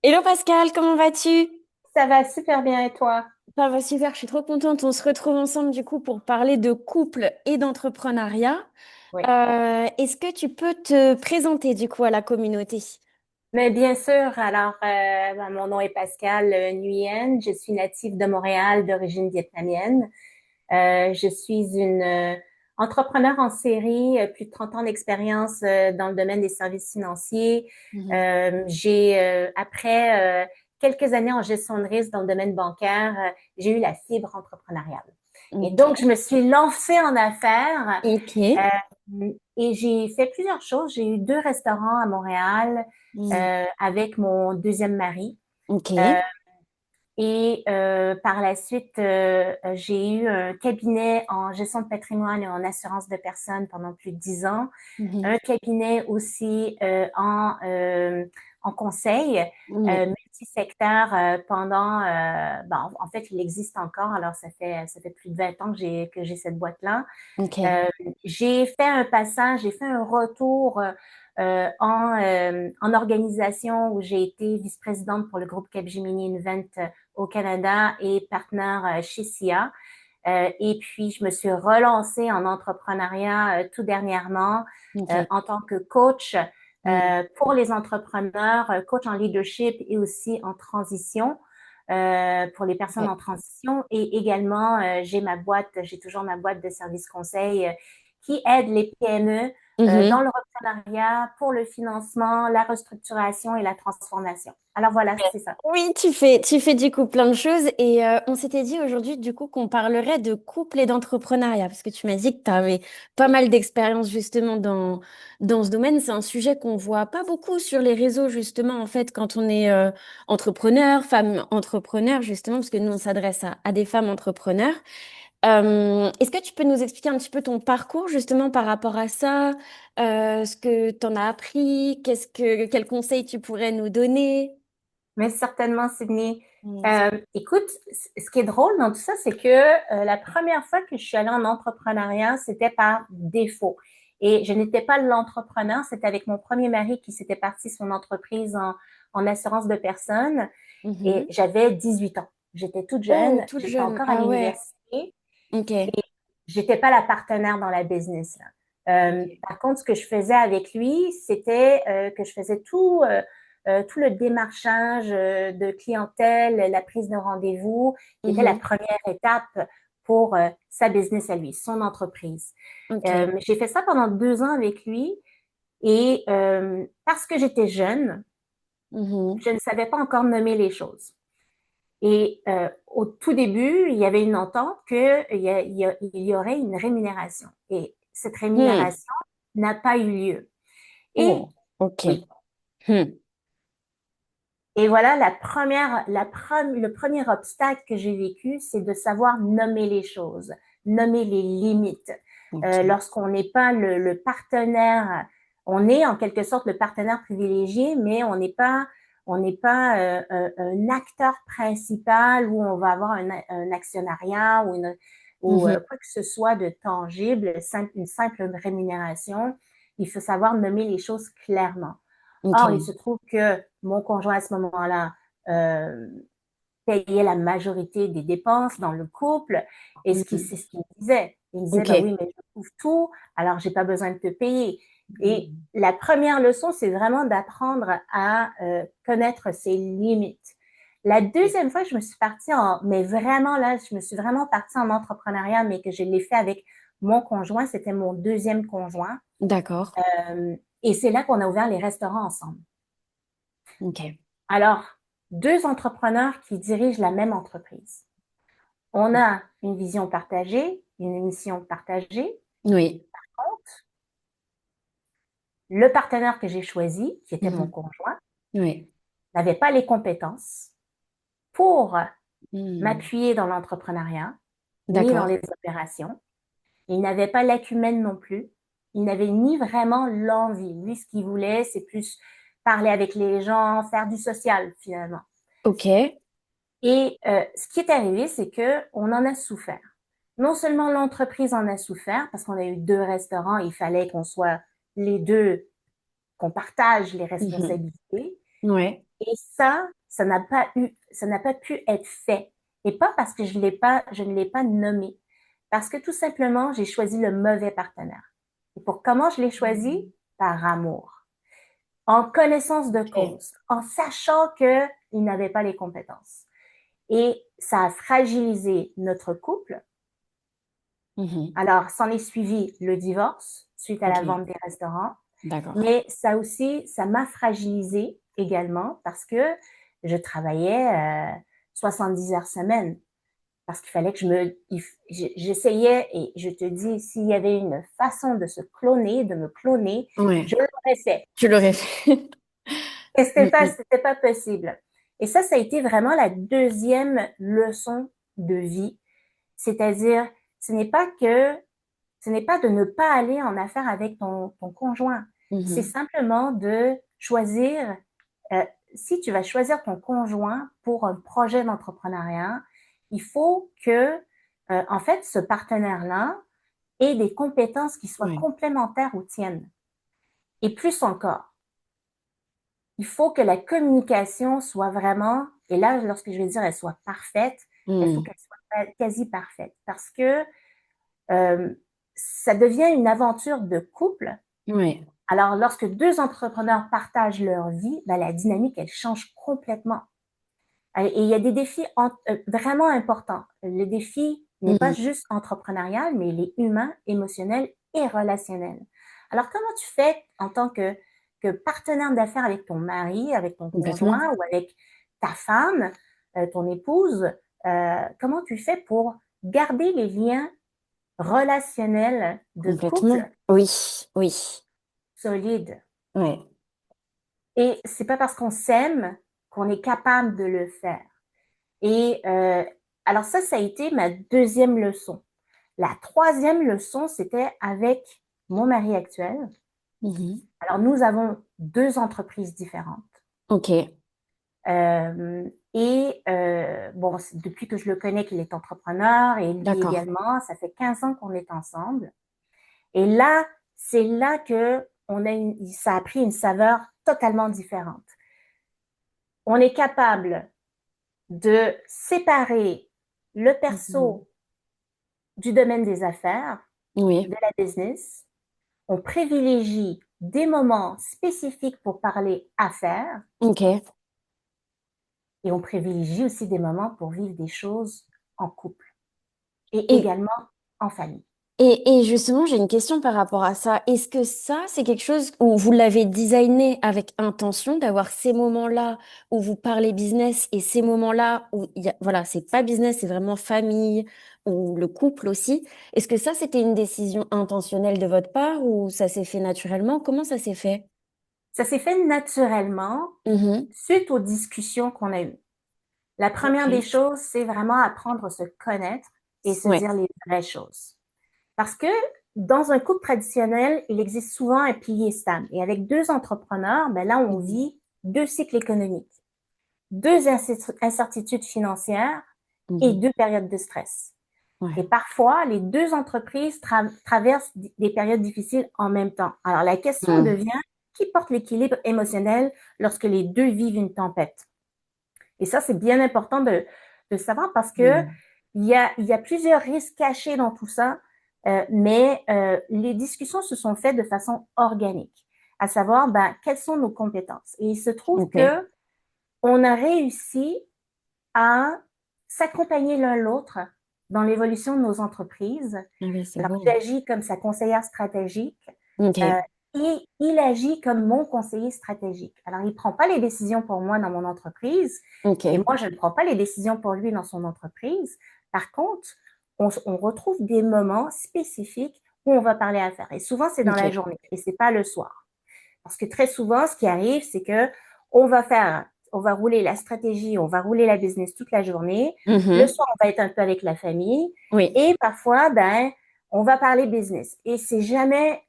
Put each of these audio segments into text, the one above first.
Hello Pascal, comment vas-tu? Ça va super bien et toi? Ça va super, je suis trop contente. On se retrouve ensemble du coup pour parler de couple et d'entrepreneuriat. Oui. Est-ce que tu peux te présenter du coup à la communauté? Mais bien sûr, alors mon nom est Pascal Nguyen, je suis native de Montréal d'origine vietnamienne. Je suis une entrepreneur en série, plus de 30 ans d'expérience dans le domaine des services financiers. Mhm. Après quelques années en gestion de risque dans le domaine bancaire, j'ai eu la fibre entrepreneuriale. Et Ok. donc, je me suis lancée en affaires. Ok. Et j'ai fait plusieurs choses. J'ai eu deux restaurants à Montréal Mm. avec mon deuxième mari. Ok. Euh, et par la suite, j'ai eu un cabinet en gestion de patrimoine et en assurance de personnes pendant plus de 10 ans. Mhm. Un cabinet aussi en conseil Oui. multisecteur pendant, en fait, il existe encore. Alors, ça fait plus de 20 ans que j'ai cette boîte-là. Ok. Euh, j'ai fait un passage, j'ai fait un retour en organisation où j'ai été vice-présidente pour le groupe Capgemini Invent au Canada et partenaire chez SIA. Et puis, je me suis relancée en entrepreneuriat tout dernièrement Ok. en tant que coach Mm. pour les entrepreneurs, coach en leadership et aussi en transition pour les personnes Ok. en transition. Et également, j'ai toujours ma boîte de services conseils qui aide les PME dans Mhm. le reprenariat pour le financement, la restructuration et la transformation. Alors voilà, c'est ça. Oui, tu fais du coup plein de choses et on s'était dit aujourd'hui du coup qu'on parlerait de couple et d'entrepreneuriat parce que tu m'as dit que tu avais pas mal d'expérience justement dans ce domaine. C'est un sujet qu'on voit pas beaucoup sur les réseaux justement en fait quand on est entrepreneur, femme entrepreneur justement parce que nous on s'adresse à des femmes entrepreneurs. Est-ce que tu peux nous expliquer un petit peu ton parcours justement par rapport à ça, ce que tu en as appris, quels conseils tu pourrais nous donner? Mais certainement, Sydney. Écoute, ce qui est drôle dans tout ça, c'est que la première fois que je suis allée en entrepreneuriat, c'était par défaut. Et je n'étais pas l'entrepreneur, c'était avec mon premier mari qui s'était parti son entreprise en assurance de personnes. Et Mhm. j'avais 18 ans. J'étais toute Oh, jeune, toute j'étais jeune. encore à Ah ouais. l'université. Ok. J'étais pas la partenaire dans la business, là. Ok. Par contre, ce que je faisais avec lui, c'était que je faisais tout le démarchage de clientèle, la prise de rendez-vous, qui était la Mhm. première étape pour sa business à lui, son entreprise. Ok. J'ai fait ça pendant 2 ans avec lui et parce que j'étais jeune, Mhm. je ne savais pas encore nommer les choses. Et au tout début, il y avait une entente qu'il y aurait une rémunération. Et cette Hmm. rémunération n'a pas eu lieu. Et Oh, ok. oui. Hmm. Et voilà, le premier obstacle que j'ai vécu, c'est de savoir nommer les choses, nommer les limites. Ok. Lorsqu'on n'est pas le partenaire, on est en quelque sorte le partenaire privilégié, mais on n'est pas un acteur principal où on va avoir un actionnariat ou Mhm. quoi que ce soit de tangible, une simple rémunération. Il faut savoir nommer les choses clairement. Or, il Ok. se trouve que mon conjoint à ce moment-là euh, payait la majorité des dépenses dans le couple. Et Hmm. c'est ce qu'il me disait. Il me disait, Ok. bah oui, mais je couvre tout, alors j'ai pas besoin de te payer. Et la première leçon, c'est vraiment d'apprendre à connaître ses limites. La deuxième fois, je me suis partie mais vraiment là, je me suis vraiment partie en entrepreneuriat, mais que je l'ai fait avec mon conjoint. C'était mon deuxième conjoint. D'accord. Et c'est là qu'on a ouvert les restaurants ensemble. Ok. Alors, deux entrepreneurs qui dirigent la même entreprise. On a une vision partagée, une mission partagée. Oui. Le partenaire que j'ai choisi, qui était mon Mhm. conjoint, Oui. n'avait pas les compétences pour Hmm. m'appuyer dans l'entrepreneuriat, ni dans D'accord. les opérations. Il n'avait pas l'acumen non plus. Il n'avait ni vraiment l'envie. Lui, ce qu'il voulait, c'est plus parler avec les gens, faire du social finalement. Ok. Et ce qui est arrivé, c'est que on en a souffert. Non seulement l'entreprise en a souffert parce qu'on a eu deux restaurants, il fallait qu'on soit les deux, qu'on partage les Mhm. responsabilités. Ouais. Et ça n'a pas pu être fait. Et pas parce que je ne l'ai pas nommé. Parce que tout simplement, j'ai choisi le mauvais partenaire. Et pour comment je l'ai choisi? Par amour. En connaissance de Ok. cause. En sachant qu'il n'avait pas les compétences. Et ça a fragilisé notre couple. Mhm. Alors, s'en est suivi le divorce suite à la Ok. vente des restaurants. D'accord. Mais ça aussi, ça m'a fragilisée également parce que je travaillais 70 heures semaine. Parce qu'il fallait que j'essayais, et je te dis, s'il y avait une façon de se cloner, de me cloner, Ouais. je l'aurais fait. Tu l'aurais fait. Et Mm, mm. c'était pas possible. Et ça a été vraiment la deuxième leçon de vie. C'est-à-dire, ce n'est pas que, ce n'est pas de ne pas aller en affaires avec ton conjoint. C'est Mhm. simplement de choisir, euh, si tu vas choisir ton conjoint pour un projet d'entrepreneuriat, il faut que, en fait, ce partenaire-là ait des compétences qui soient Ouais. complémentaires aux tiennes. Et plus encore, il faut que la communication soit vraiment, et là, lorsque je vais dire elle soit parfaite, il faut Mm. qu'elle soit quasi parfaite. Parce que euh, ça devient une aventure de couple. Ouais. Alors, lorsque deux entrepreneurs partagent leur vie, ben, la dynamique, elle change complètement. Et il y a des défis vraiment importants. Le défi n'est pas Mhm. juste entrepreneurial, mais il est humain, émotionnel et relationnel. Alors, comment tu fais en tant que partenaire d'affaires avec ton mari, avec ton Complètement. conjoint ou avec ta femme, ton épouse, comment tu fais pour garder les liens relationnels de Complètement. couple Oui. Oui. solides? Ouais. Et c'est pas parce qu'on s'aime qu'on est capable de le faire. Et alors ça a été ma deuxième leçon. La troisième leçon, c'était avec mon mari actuel. Mhm. Alors nous avons deux entreprises différentes. Ok. Bon, depuis que je le connais, qu'il est entrepreneur et lui D'accord. également, ça fait 15 ans qu'on est ensemble. Et là, c'est là que ça a pris une saveur totalement différente. On est capable de séparer le Mhm. perso du domaine des affaires, Oui. de la business. On privilégie des moments spécifiques pour parler affaires Ok. et on privilégie aussi des moments pour vivre des choses en couple et Et également en famille. Et justement, j'ai une question par rapport à ça. Est-ce que ça, c'est quelque chose où vous l'avez designé avec intention d'avoir ces moments-là où vous parlez business et ces moments-là où voilà, c'est pas business, c'est vraiment famille ou le couple aussi. Est-ce que ça, c'était une décision intentionnelle de votre part ou ça s'est fait naturellement? Comment ça s'est fait? Ça s'est fait naturellement Mhm. suite aux discussions qu'on a eues. La première des Ok. choses, c'est vraiment apprendre à se connaître et se Ouais. dire les vraies choses. Parce que dans un couple traditionnel, il existe souvent un pilier stable. Et avec deux entrepreneurs, ben là, on Mhm. vit deux cycles économiques, deux incertitudes financières et Mhm. deux périodes de stress. Et Ouais. parfois, les deux entreprises traversent des périodes difficiles en même temps. Alors, la question Mhm. devient, qui porte l'équilibre émotionnel lorsque les deux vivent une tempête? Et ça, c'est bien important de savoir parce que Mhm. il y a plusieurs risques cachés dans tout ça, mais les discussions se sont faites de façon organique, à savoir, ben, quelles sont nos compétences. Et il se trouve Ok. que on a réussi à s'accompagner l'un l'autre dans l'évolution de nos entreprises. Ah oui, c'est Alors, beau. j'agis comme sa conseillère stratégique. Ok. Euh, il agit comme mon conseiller stratégique. Alors, il ne prend pas les décisions pour moi dans mon entreprise et Ok. moi, je ne prends pas les décisions pour lui dans son entreprise. Par contre, on retrouve des moments spécifiques où on va parler affaires. Et souvent, c'est dans la Ok. journée et c'est pas le soir. Parce que très souvent, ce qui arrive, c'est que on va faire, on va rouler la stratégie, on va rouler la business toute la journée. Le Mhm. soir, on va être un peu avec la famille. Oui. Et parfois, ben, on va parler business. Et c'est jamais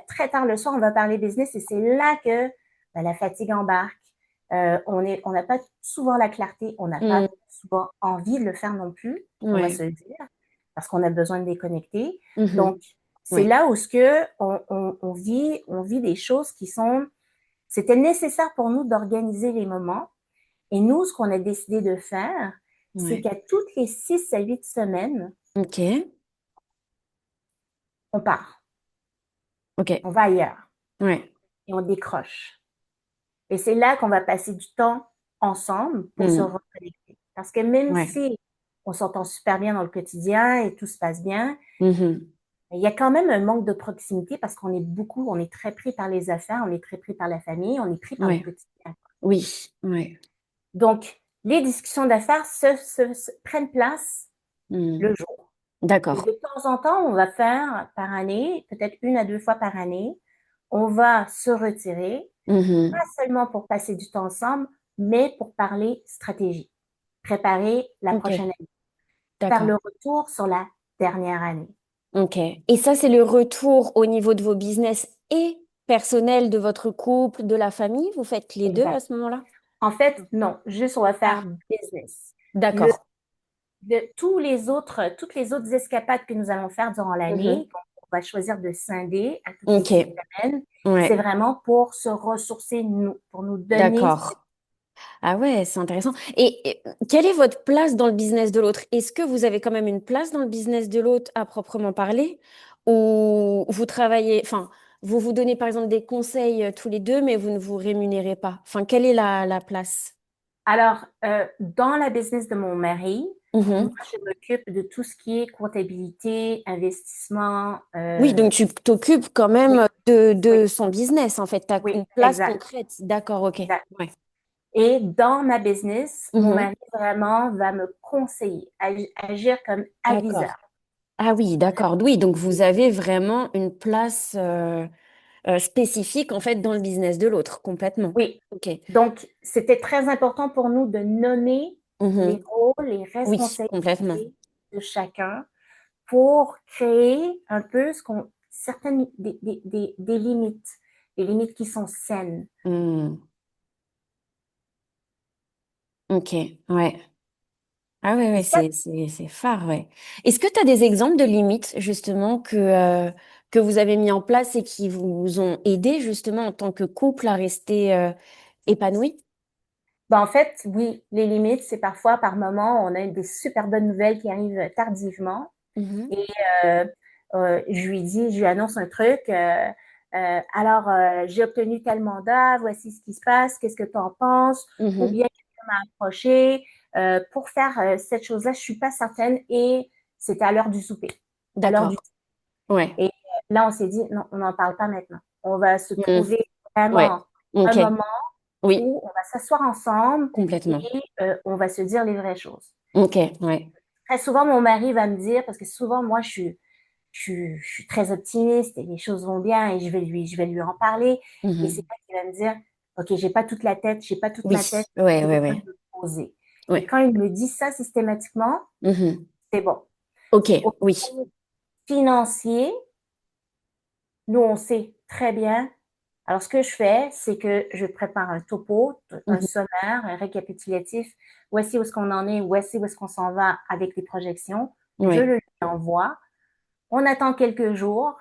très tard le soir, on va parler business. Et c'est là que ben, la fatigue embarque. On n'a pas souvent la clarté, on n'a pas Mhm. souvent envie de le faire non plus, on va se Ouais. le dire, parce qu'on a besoin de déconnecter. Donc, Mhm. c'est Ouais. là où ce que on vit des choses qui sont C'était nécessaire pour nous d'organiser les moments. Et nous, ce qu'on a décidé de faire, c'est Ouais. qu'à toutes les 6 à 8 semaines, Ok. on part, Ok. on va ailleurs Ouais. et on décroche. Et c'est là qu'on va passer du temps ensemble pour se Mhm. reconnecter. Parce que même Ouais. si on s'entend super bien dans le quotidien et tout se passe bien, Mhm. il y a quand même un manque de proximité parce qu'on est beaucoup, on est très pris par les affaires, on est très pris par la famille, on est pris par le Ouais. quotidien. Oui. Ouais. Donc, les discussions d'affaires prennent place Mhm. le jour. Et D'accord. de temps en temps, on va faire par année, peut-être 1 à 2 fois par année, on va se retirer, pas Mhm. seulement pour passer du temps ensemble, mais pour parler stratégie, préparer la Ok. prochaine année, faire D'accord. le retour sur la dernière année. Ok. Et ça, c'est le retour au niveau de vos business et personnel de votre couple, de la famille. Vous faites les deux à Exact. ce moment-là? En fait, non, juste on va faire Ah, business. Le, d'accord. toutes les autres escapades que nous allons faire durant Mhm. l'année, on va choisir de scinder à toutes les Ok. 6 semaines, c'est Ouais. vraiment pour se ressourcer nous, pour nous donner. D'accord. Ah ouais, c'est intéressant. Et quelle est votre place dans le business de l'autre? Est-ce que vous avez quand même une place dans le business de l'autre à proprement parler? Ou vous travaillez, enfin, vous vous donnez par exemple des conseils tous les deux, mais vous ne vous rémunérez pas. Enfin, quelle est la place? Alors, dans la business de mon mari, moi, Mhm. je m'occupe de tout ce qui est comptabilité, investissement. Oui, donc tu t'occupes quand même Oui, de oui, son business, en fait. Tu as oui, une place exact, concrète. D'accord, ok. exact. Ouais. Et dans ma business, mon Mhm. mari vraiment va me conseiller, agir comme D'accord. aviseur. Ah oui, d'accord. Oui, donc vous avez vraiment une place spécifique, en fait, dans le business de l'autre, complètement. Oui. Ok. Donc, c'était très important pour nous de nommer les Mhm. rôles, les Oui, complètement. responsabilités de chacun pour créer un peu certaines des limites qui sont saines. Hmm. Ok, ouais. Ah ouais, Et ouais, ça, c'est phare, ouais. Est-ce que tu as des exemples de limites, justement, que vous avez mis en place et qui vous ont aidé, justement, en tant que couple à rester épanoui? ben, en fait, oui, les limites, c'est parfois par moment, on a des super bonnes nouvelles qui arrivent tardivement. Mhm. Et je lui annonce un truc. Alors, j'ai obtenu tel mandat, voici ce qui se passe, qu'est-ce que tu en penses? Ou Mhm. bien quelqu'un m'a approché pour faire cette chose-là, je suis pas certaine. Et c'était à l'heure du souper, à l'heure du D'accord. Ouais. Et là, on s'est dit, non, on n'en parle pas maintenant. On va se Hmm. trouver Ouais. vraiment un Ok. moment Oui, où on va s'asseoir ensemble et complètement. on va se dire les vraies choses. Ok, ouais. Très souvent, mon mari va me dire, parce que souvent, moi, je suis très optimiste et les choses vont bien et je vais lui en parler. Et c'est Mhm. là qu'il va me dire, OK, j'ai pas toute Oui, ma tête, ouais, j'ai ouais, besoin ouais. de me poser. Et Ouais. quand il me dit ça systématiquement, Mhm. c'est bon. Ok, Au oui. niveau financier, nous, on sait très bien. Alors, ce que je fais, c'est que je prépare un topo, un Mhm. sommaire, un récapitulatif. Voici où est-ce qu'on en est, voici où est-ce qu'on s'en va avec les projections. Je Ouais. le lui envoie. On attend quelques jours.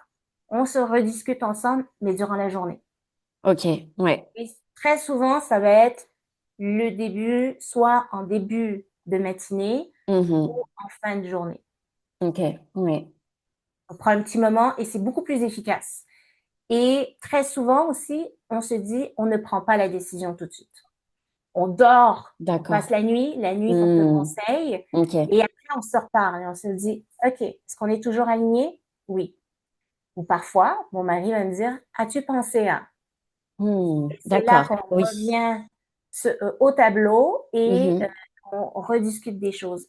On se rediscute ensemble, mais durant la journée. Ok, ouais. Et très souvent, ça va être le début, soit en début de matinée ou Mhm. en fin de journée. Ok, ouais. On prend un petit moment et c'est beaucoup plus efficace. Et très souvent aussi, on se dit, on ne prend pas la décision tout de suite. On dort, on passe D'accord. la nuit pour te Hmm. conseille, Ok. et après on se reparle et on se dit, OK, est-ce qu'on est toujours aligné? Oui. Ou parfois, mon mari va me dire, as-tu pensé à? Hmm. Et c'est là D'accord. qu'on Oui. revient au tableau et Mhm. on rediscute des choses.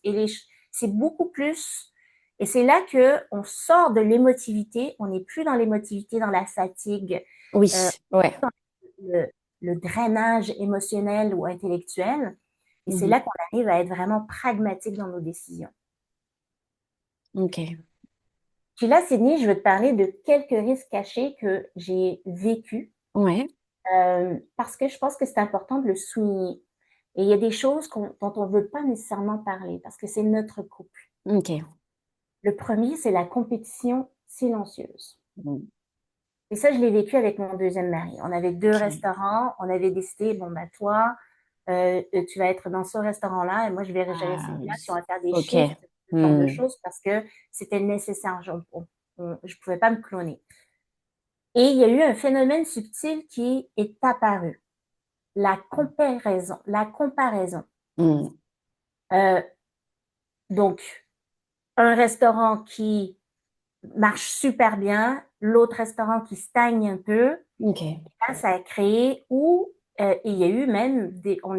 C'est beaucoup plus, et c'est là que on sort de l'émotivité, on n'est plus dans l'émotivité, dans la fatigue, Oui. euh, Ouais. le, le drainage émotionnel ou intellectuel. Et c'est Mhm. là qu'on arrive à être vraiment pragmatique dans nos décisions. Ok. Puis là, Sydney, je veux te parler de quelques risques cachés que j'ai vécus Ouais. parce que je pense que c'est important de le souligner. Et il y a des choses dont on ne veut pas nécessairement parler parce que c'est notre couple. Ok. Le premier, c'est la compétition silencieuse. Hmm. Et ça, je l'ai vécu avec mon deuxième mari. On avait deux Ok. restaurants. On avait décidé, bon, bah, toi, tu vas être dans ce restaurant-là et moi, je vais gérer Ah celui-là. Puis on oui. va faire des Ok. shifts, ce genre de Hmm. choses parce que c'était nécessaire. Je pouvais pas me cloner. Et il y a eu un phénomène subtil qui est apparu. La comparaison. La comparaison. Hmm. Euh, donc, un restaurant qui marche super bien, l'autre restaurant qui stagne un peu. Ok. Là, ça a créé où il y a eu même vu qu'on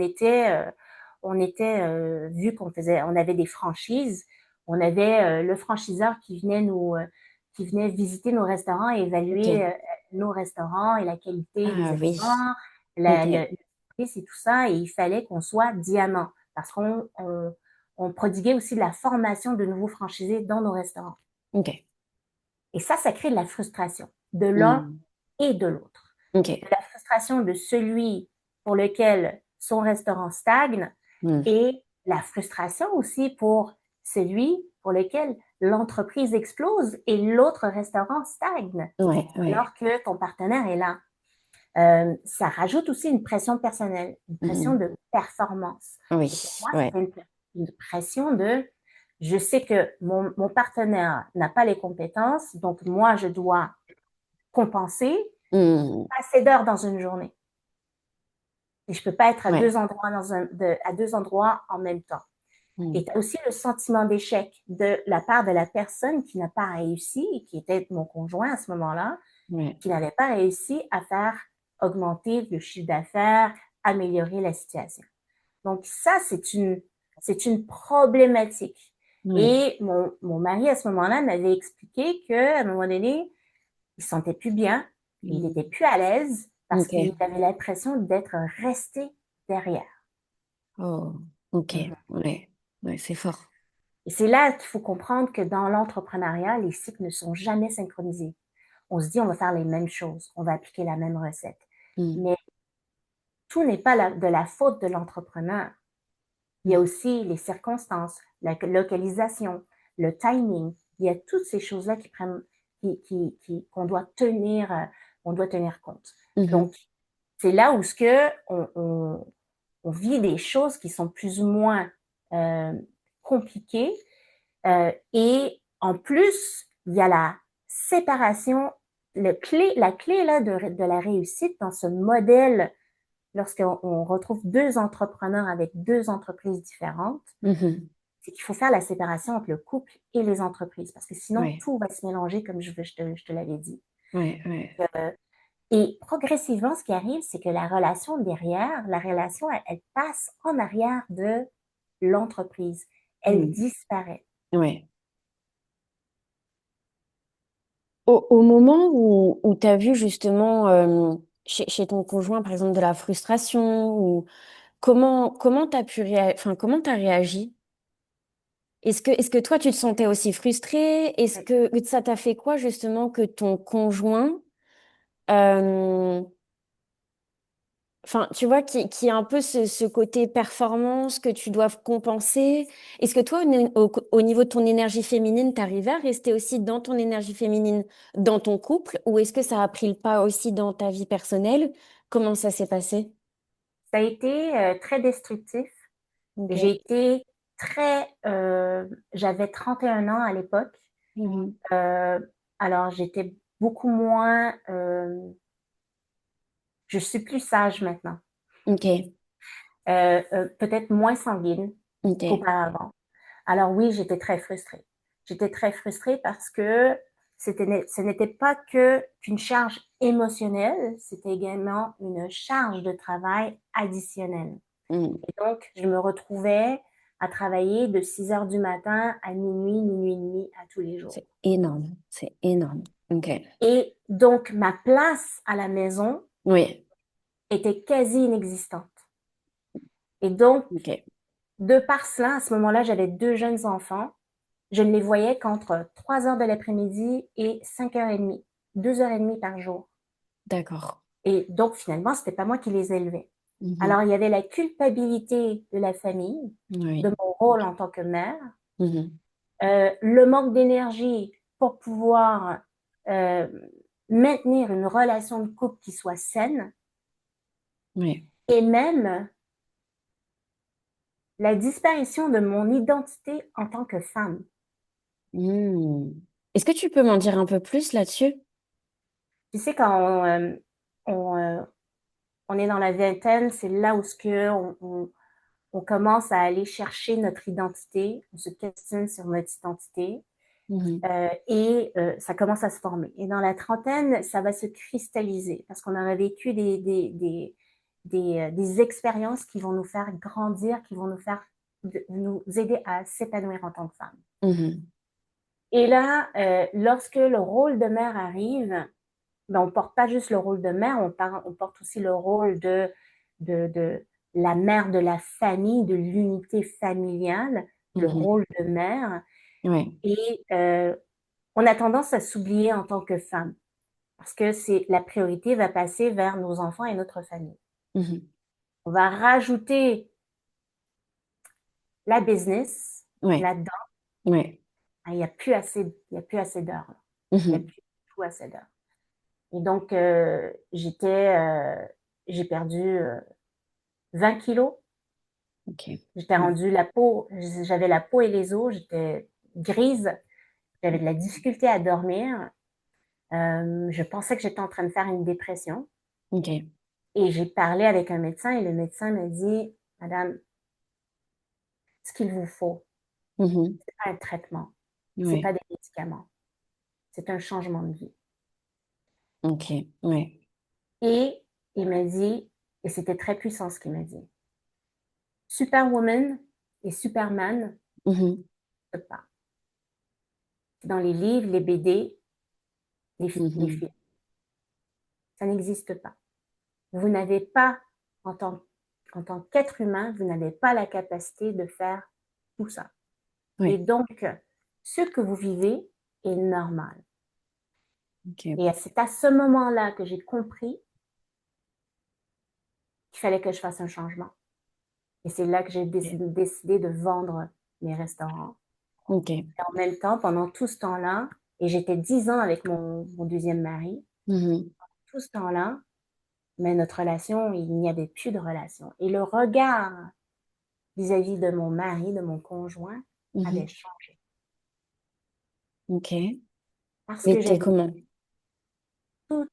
faisait, on avait des franchises, on avait le franchiseur qui venait visiter nos restaurants et évaluer Ok. nos restaurants et la qualité des Ah oui. aliments, Ok. le service et tout ça. Et il fallait qu'on soit diamant parce on prodiguait aussi de la formation de nouveaux franchisés dans nos restaurants. Ok. Et ça crée de la frustration de l'un Hmm. et de l'autre. De Ok. la frustration de celui pour lequel son restaurant stagne Hmm. et la frustration aussi pour celui pour lequel l'entreprise explose et l'autre restaurant stagne Ouais, ouais. alors que ton partenaire est là. Ça rajoute aussi une pression personnelle, une pression Hmm. de performance. Et pour Oui, moi, ouais. c'était une pression de, je sais que mon partenaire n'a pas les compétences, donc moi, je dois compenser Hmm. assez d'heures dans une journée. Et je peux pas être Ouais. à deux endroits en même temps. Et Hmm. tu as aussi le sentiment d'échec de la part de la personne qui n'a pas réussi, et qui était mon conjoint à ce moment-là, Ouais. qui n'avait pas réussi à faire augmenter le chiffre d'affaires, améliorer la situation. Donc ça, c'est une problématique. Ouais. Et mon mari, à ce moment-là, m'avait expliqué qu'à un moment donné, il se sentait plus bien, il était Hmm. plus à l'aise parce Ok. qu'il avait l'impression d'être resté derrière. Oh. Ok. Mhm. Ouais. Ouais, c'est fort. Et c'est là qu'il faut comprendre que dans l'entrepreneuriat, les cycles ne sont jamais synchronisés. On se dit, on va faire les mêmes choses, on va appliquer la même recette. Hmm. Mais tout n'est pas de la faute de l'entrepreneur. Il y a Hmm. aussi les circonstances, la localisation, le timing. Il y a toutes ces choses-là qu'on doit tenir compte. Mhm. Donc, c'est là où ce que on vit des choses qui sont plus ou moins euh, compliquées. Et en plus, il y a la séparation, la clé là de la réussite dans ce modèle, lorsqu'on retrouve deux entrepreneurs avec deux entreprises différentes, Mhm. c'est qu'il faut faire la séparation entre le couple et les entreprises, parce que sinon, Ouais. tout va se mélanger, comme je te l'avais dit. Ouais. Ouais. Et progressivement, ce qui arrive, c'est que la relation derrière, la relation, elle passe en arrière de l'entreprise. Elle Hmm. disparaît. Ouais. Au moment où tu as vu justement chez ton conjoint, par exemple, de la frustration, ou comment tu as enfin, comment tu réagi? Est-ce que toi, tu te sentais aussi frustré? Est-ce Oui. que ça t'a fait quoi justement que ton conjoint, euh, enfin, tu vois, qui a un peu ce côté performance que tu dois compenser. Est-ce que toi, au niveau de ton énergie féminine, t'arrivais à rester aussi dans ton énergie féminine dans ton couple, ou est-ce que ça a pris le pas aussi dans ta vie personnelle? Comment ça s'est passé? Ça a été très destructif. Ok. J'ai été j'avais 31 ans à l'époque. Mhm. Euh, alors, j'étais beaucoup moins, je suis plus sage maintenant. Ok. Peut-être moins sanguine Ok. qu'auparavant. Alors oui, j'étais très frustrée. J'étais très frustrée parce que ce n'était pas qu'une charge émotionnelle, c'était également une charge de travail additionnelle. Mhm. Et donc, je me retrouvais à travailler de 6 heures du matin à minuit, minuit et demi à tous les jours. C'est énorme. C'est énorme. Ok. Et donc, ma place à la maison Oui. était quasi inexistante. Et donc, Ok. de par cela, à ce moment-là, j'avais deux jeunes enfants. Je ne les voyais qu'entre 3 heures de l'après-midi et 5h30, 2h30 par jour. D'accord. Et donc, finalement, c'était pas moi qui les élevais. Mhm. Alors, il y avait la culpabilité de la famille, de Oui. mon rôle en tant que mère, Mhm. le manque d'énergie pour pouvoir euh, maintenir une relation de couple qui soit saine Ouais. et même la disparition de mon identité en tant que femme. Hmm. Est-ce que tu peux m'en dire un peu plus là-dessus? Tu sais, quand on, euh, on est dans la vingtaine, c'est là où on commence à aller chercher notre identité, on se questionne sur notre identité Mhm. ça commence à se former. Et dans la trentaine, ça va se cristalliser parce qu'on aura vécu des expériences qui vont nous faire grandir, qui vont nous aider à s'épanouir en tant que femme. Mhm. Et là, lorsque le rôle de mère arrive, ben, on porte pas juste le rôle de mère, on porte aussi le rôle de la mère de la famille, de l'unité familiale, le Mhm. rôle de mère. Ouais. Et on a tendance à s'oublier en tant que femme parce que c'est la priorité va passer vers nos enfants et notre famille. Mhm. On va rajouter la business Ouais. là-dedans. Ouais. Ah, il y a plus assez d'heures. Là. Il y a Mhm. plus du tout assez d'heures. Et donc, j'ai perdu 20 kilos. Ok. J'étais Ouais. rendue la peau, j'avais la peau et les os, j'étais grise, j'avais de la difficulté à dormir. Je pensais que j'étais en train de faire une dépression. Ok. Et j'ai parlé avec un médecin et le médecin m'a dit, Madame, ce qu'il vous faut, Mhm. c'est pas un traitement, c'est Ouais. pas des médicaments, c'est un changement de vie. Ok. Ouais. Et il m'a dit, et c'était très puissant ce qu'il m'a dit, Superwoman et Superman, Mhm. ne peuvent pas. Dans les livres, les BD, les Mhm. films, ça n'existe pas. Vous n'avez pas, en tant, en tant qu'être humain, vous n'avez pas la capacité de faire tout ça. Et Ouais. donc, ce que vous vivez est normal. Ok. Et c'est à ce moment-là que j'ai compris qu'il fallait que je fasse un changement. Et c'est là que j'ai décidé de vendre mes restaurants. Ok. Et en même temps, pendant tout ce temps-là, et j'étais 10 ans avec mon deuxième mari, Mhm. tout ce temps-là, mais notre relation, il n'y avait plus de relation. Et le regard vis-à-vis de mon mari, de mon conjoint, avait Mhm. changé. Ok. Il Parce que était j'avais comment? toutes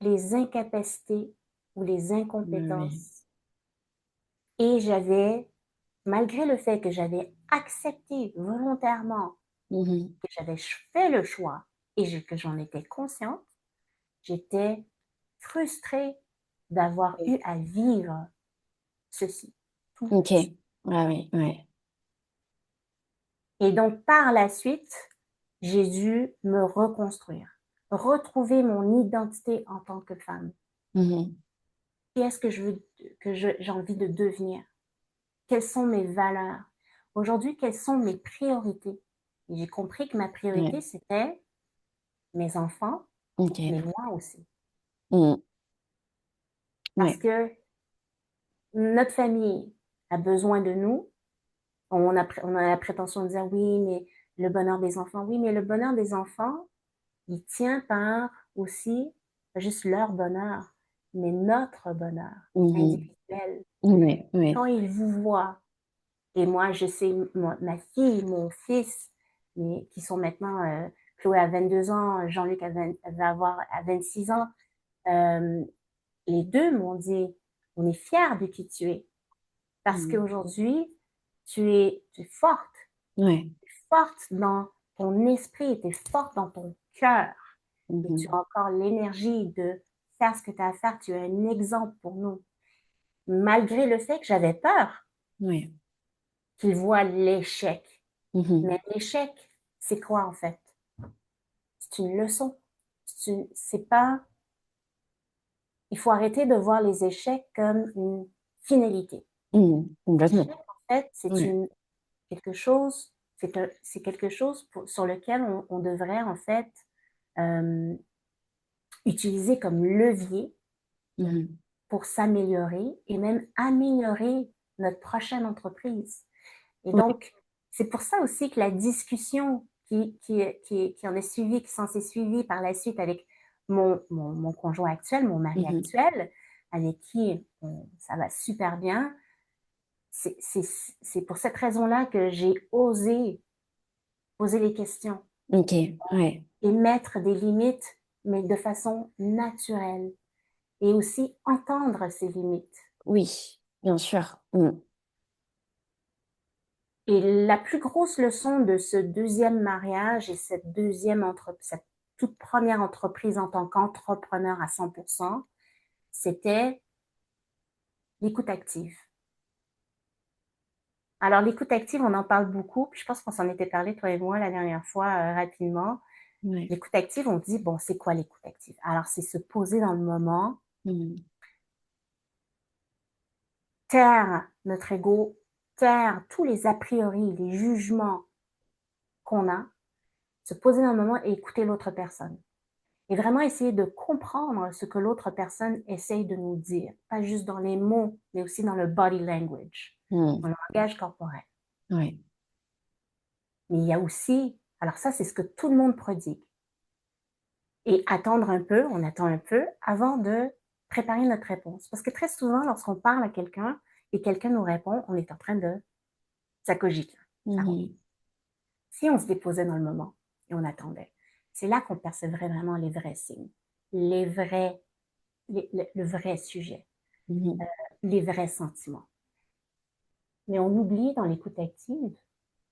les incapacités ou les Oui. incompétences. Et j'avais, malgré le fait que j'avais accepté volontairement, Mhm. que j'avais fait le choix et que j'en étais consciente, j'étais frustrée d'avoir eu à vivre ceci. Tout Ok. ça. Ah oui. Ouais. Et donc, par la suite, j'ai dû me reconstruire, retrouver mon identité en tant que femme. Mhm. Qui est-ce que j'ai envie de devenir? Quelles sont mes valeurs? Aujourd'hui, quelles sont mes priorités? Et j'ai compris que ma priorité, Ouais. c'était mes enfants, Ok. mais moi aussi. Mhm. Parce Ouais. que notre famille a besoin de nous. On a la prétention de dire oui, mais le bonheur des enfants, oui, mais le bonheur des enfants, il tient par aussi, pas juste leur bonheur, mais notre bonheur Mhm. individuel. Ouais. Ouais. Quand ils vous voient, et moi, je sais, ma fille, mon fils, mais qui sont maintenant, Chloé a 22 ans, Jean-Luc va avoir à 26 ans, euh, les deux m'ont dit, on est fiers de qui tu es. Parce Mhm. qu'aujourd'hui, tu es Ouais. forte dans ton esprit, tu es forte dans ton cœur. Et tu Mhm. as encore l'énergie de faire ce que tu as à faire. Tu es un exemple pour nous. Malgré le fait que j'avais peur Ouais. qu'ils voient l'échec. Mhm. Mais l'échec, c'est quoi en fait? C'est une leçon. C'est pas. Il faut arrêter de voir les échecs comme une finalité. Mhm. Complètement. L'échec, en fait, Ouais. quelque chose, c'est quelque chose sur lequel on devrait en fait euh, utiliser comme levier Mhm. pour s'améliorer et même améliorer notre prochaine entreprise. Et Ouais. donc, c'est pour ça aussi que la discussion qui en est suivie, qui s'en est suivie par la suite avec mon conjoint actuel, mon mari Mhm. actuel, avec qui ça va super bien, c'est pour cette raison-là que j'ai osé poser les questions Ok, ouais, et mettre des limites, mais de façon naturelle, et aussi entendre ces limites. oui, bien sûr. Mm. Et la plus grosse leçon de ce deuxième mariage et cette toute première entreprise en tant qu'entrepreneur à 100%, c'était l'écoute active. Alors, l'écoute active, on en parle beaucoup, puis je pense qu'on s'en était parlé, toi et moi, la dernière fois, rapidement. Ouais. L'écoute active, on dit, bon, c'est quoi l'écoute active? Alors, c'est se poser dans le moment, Mhm. taire notre ego, taire tous les a priori, les jugements qu'on a, se poser dans le moment et écouter l'autre personne. Et vraiment essayer de comprendre ce que l'autre personne essaye de nous dire, pas juste dans les mots, mais aussi dans le body language, dans Mm. le langage corporel. Ouais. Mais il y a aussi, alors ça, c'est ce que tout le monde prodigue. Et attendre un peu, on attend un peu avant de préparer notre réponse. Parce que très souvent, lorsqu'on parle à quelqu'un et quelqu'un nous répond, on est en train de, ça cogite, ça roule. Mhm. Si on se déposait dans le moment et on attendait, c'est là qu'on percevrait vraiment les vrais signes, les vrais, le vrai sujet, Mhm. les vrais sentiments. Mais on oublie dans l'écoute active,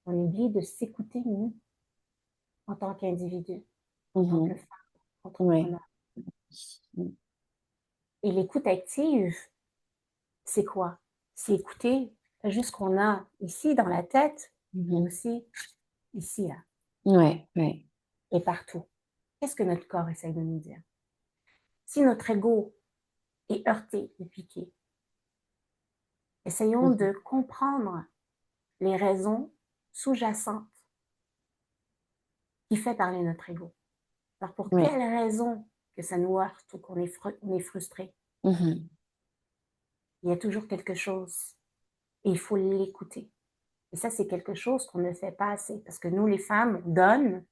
on oublie de s'écouter nous en tant qu'individu, en tant que Mhm. femme Ouais. entrepreneur. Et l'écoute active, c'est quoi? C'est écouter pas juste ce qu'on a ici dans la tête, mais Mhm. aussi ici, là, Ouais, ouais. et partout. Qu'est-ce que notre corps essaye de nous dire? Si notre ego est heurté et piqué, essayons Mhm. de comprendre les raisons sous-jacentes qui fait parler notre ego. Alors pour Ouais. quelle raison que ça nous heurte ou on est frustré? Mhm. Il y a toujours quelque chose et il faut l'écouter. Et ça, c'est quelque chose qu'on ne fait pas assez parce que nous, les femmes, on donne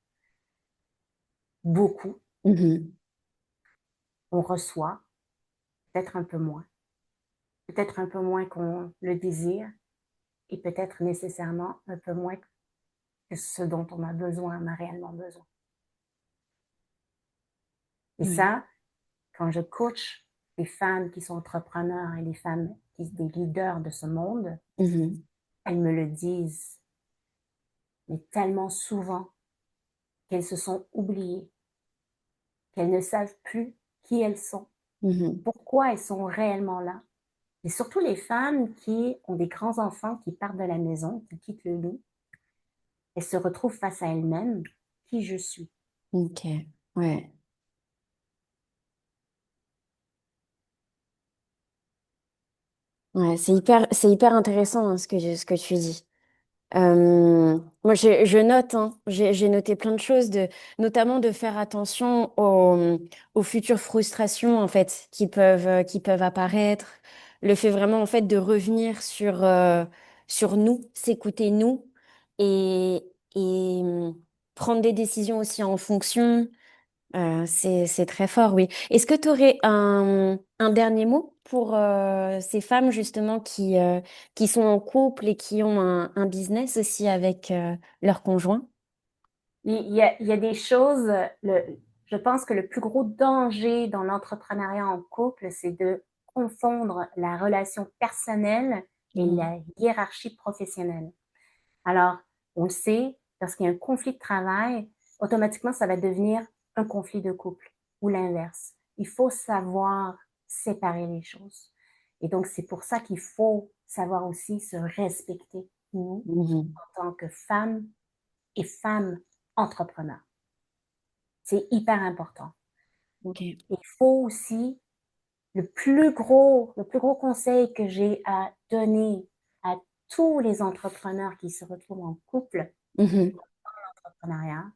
beaucoup, Mhm. on reçoit peut-être un peu moins qu'on le désire et peut-être nécessairement un peu moins que ce dont on a besoin, on a réellement besoin. Et Ouais. ça, quand je coach les femmes qui sont entrepreneurs et les femmes qui sont des leaders de ce monde, Mhm. elles me le disent, mais tellement souvent qu'elles se sont oubliées, qu'elles ne savent plus qui elles sont, Mhm. pourquoi elles sont réellement là. Et surtout les femmes qui ont des grands-enfants qui partent de la maison, qui quittent le lit, elles se retrouvent face à elles-mêmes, qui je suis. Ok. Ouais. Ouais, c'est hyper intéressant hein, ce que tu dis. Moi, je note, hein, j'ai noté plein de choses, notamment de faire attention aux futures frustrations en fait qui peuvent apparaître. Le fait vraiment en fait de revenir sur nous, s'écouter nous et, et prendre des décisions aussi en fonction. C'est très fort, oui. Est-ce que tu aurais un dernier mot pour ces femmes justement qui sont en couple et qui ont un business aussi avec leur conjoint? Il y a des choses, je pense que le plus gros danger dans l'entrepreneuriat en couple, c'est de confondre la relation personnelle et Mhm. la hiérarchie professionnelle. Alors, on le sait, lorsqu'il y a un conflit de travail, automatiquement, ça va devenir un conflit de couple ou l'inverse. Il faut savoir séparer les choses. Et donc, c'est pour ça qu'il faut savoir aussi se respecter, nous, Mhm. en tant que femmes et femmes entrepreneurs. C'est hyper important. Ok. Il faut aussi, le plus gros conseil que j'ai à donner à tous les entrepreneurs qui se retrouvent en couple, Mhm. entrepreneuriat,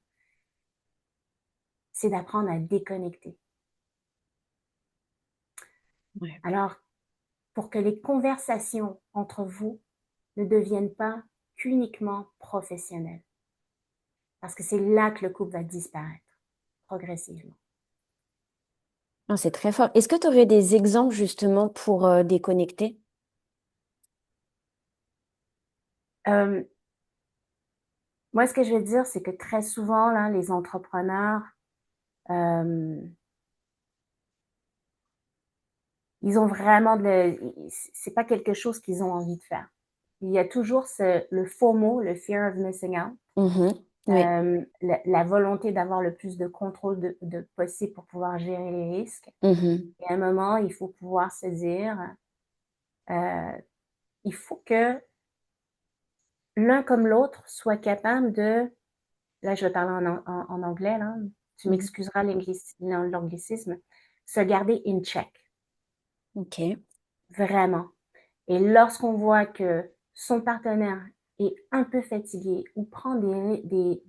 c'est d'apprendre à déconnecter. Ouais. Alors, pour que les conversations entre vous ne deviennent pas qu'uniquement professionnelles, parce que c'est là que le couple va disparaître progressivement. Ah, c'est très fort. Est-ce que tu aurais des exemples justement pour déconnecter? Euh, Moi, ce que je veux dire, c'est que très souvent, là, les entrepreneurs, euh, ils ont vraiment c'est pas quelque chose qu'ils ont envie de faire. Il y a toujours le FOMO, le fear of missing out, Mhm. Oui. la volonté d'avoir le plus de contrôle de possible pour pouvoir gérer les risques. Mhm. Et à un moment, il faut pouvoir se dire, euh, il faut que l'un comme l'autre soit capable de, là je vais parler en anglais, là, tu Mhm. m'excuseras l'anglicisme, se garder in check, Ok. vraiment. Et lorsqu'on voit que son partenaire est un peu fatigué ou prend des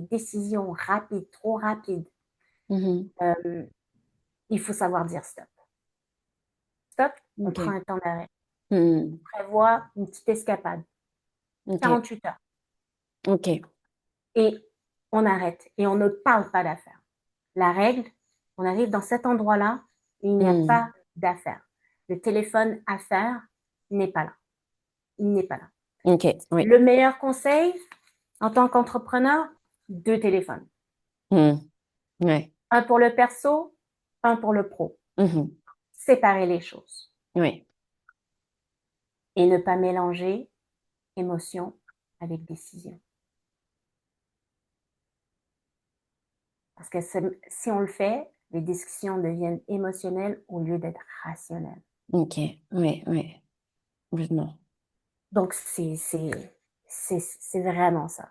décisions rapides, trop rapides, Mhm. euh, il faut savoir dire stop. Stop, on Ok. prend un temps d'arrêt. Mhm. On prévoit une petite escapade, Ok. 48 heures. Ok. Et on arrête. Et on ne parle pas d'affaires. La règle, on arrive dans cet endroit-là, il n'y a Mhm. pas d'affaires. Le téléphone affaires n'est pas là. Il n'est pas là. Ok. Oui. Le meilleur conseil en tant qu'entrepreneur, deux téléphones. Mhm. Ouais. Un pour le perso, un pour le pro. Mhm. Séparer les choses Oui. et ne pas mélanger émotion avec décision. Parce que si on le fait, les discussions deviennent émotionnelles au lieu d'être rationnelles. Ok. Oui. Oui. Complètement. Donc, c'est vraiment ça.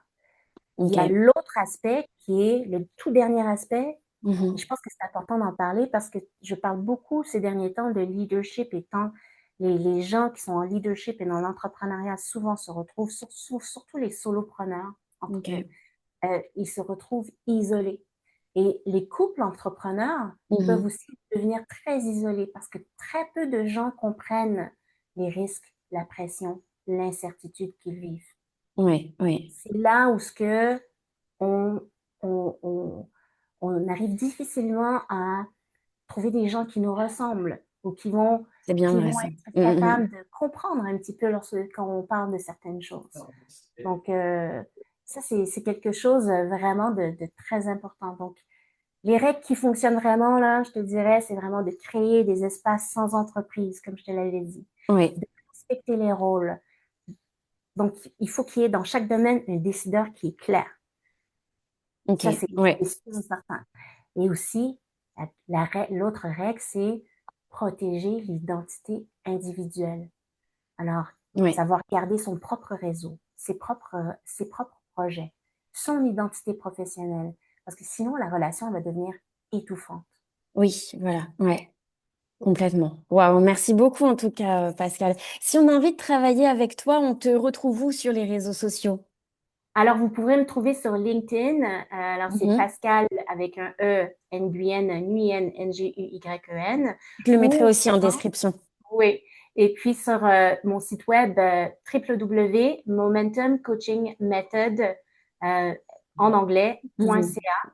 Il y a Ok. l'autre aspect qui est le tout dernier aspect. Et je Mhm. pense que c'est important d'en parler parce que je parle beaucoup ces derniers temps de leadership étant les gens qui sont en leadership et dans l'entrepreneuriat souvent se retrouvent, surtout les solopreneurs, Ok. ils se retrouvent isolés. Et les couples entrepreneurs peuvent Mhm. aussi devenir très isolés parce que très peu de gens comprennent les risques, la pression, l'incertitude qu'ils vivent. Oui. Oui. C'est là où ce que on, on, on, on arrive difficilement à trouver des gens qui nous ressemblent ou C'est bien qui vrai vont ça. être Mhm. capables de comprendre un petit peu quand on parle de certaines choses. Donc, ça, c'est quelque chose vraiment de très important. Donc, les règles qui fonctionnent vraiment, là, je te dirais, c'est vraiment de créer des espaces sans entreprise, comme je te l'avais dit, Oui. de respecter les rôles. Donc, il faut qu'il y ait dans chaque domaine un décideur qui est clair. Ok. Ça, Oui. c'est sûr et certain. Et aussi, l'autre règle, c'est protéger l'identité individuelle. Alors, Oui. savoir garder son propre réseau, ses propres projets, son identité professionnelle, parce que sinon, la relation elle va devenir étouffante. Oui. Voilà. Ouais. Complètement. Waouh. Merci beaucoup en tout cas, Pascal. Si on a envie de travailler avec toi, on te retrouve où sur les réseaux sociaux? Alors, vous pourrez me trouver sur LinkedIn. Alors, c'est Mhm. Pascal avec un E, Nguyen, Nguyen, Nguyen. Je le mettrai Ou aussi en description. oui. Et puis sur mon site web www.momentumcoachingmethod euh, en Mhm. anglais.ca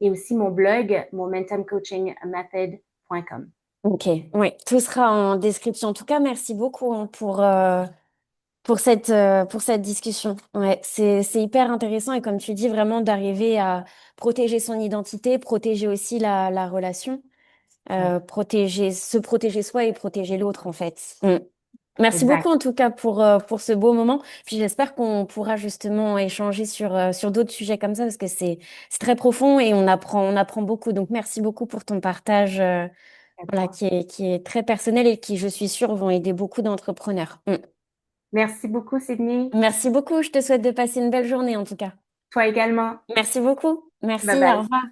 et aussi mon blog momentumcoachingmethod.com. Ok, oui, tout sera en description. En tout cas, merci beaucoup hein, pour cette discussion. Ouais, c'est hyper intéressant et comme tu dis, vraiment d'arriver à protéger son identité, protéger aussi la relation, Oui, se protéger soi et protéger l'autre en fait. Mm. Merci beaucoup exact. en tout cas pour ce beau moment. Puis j'espère qu'on pourra justement échanger sur d'autres sujets comme ça parce que c'est très profond et on apprend beaucoup. Donc merci beaucoup pour ton partage. À Voilà, toi. qui est très personnel et qui, je suis sûre, vont aider beaucoup d'entrepreneurs. Mm. Merci beaucoup, Sydney. Merci beaucoup. Je te souhaite de passer une belle journée en tout cas. Toi également. Merci beaucoup. Merci. Bye Au bye. revoir.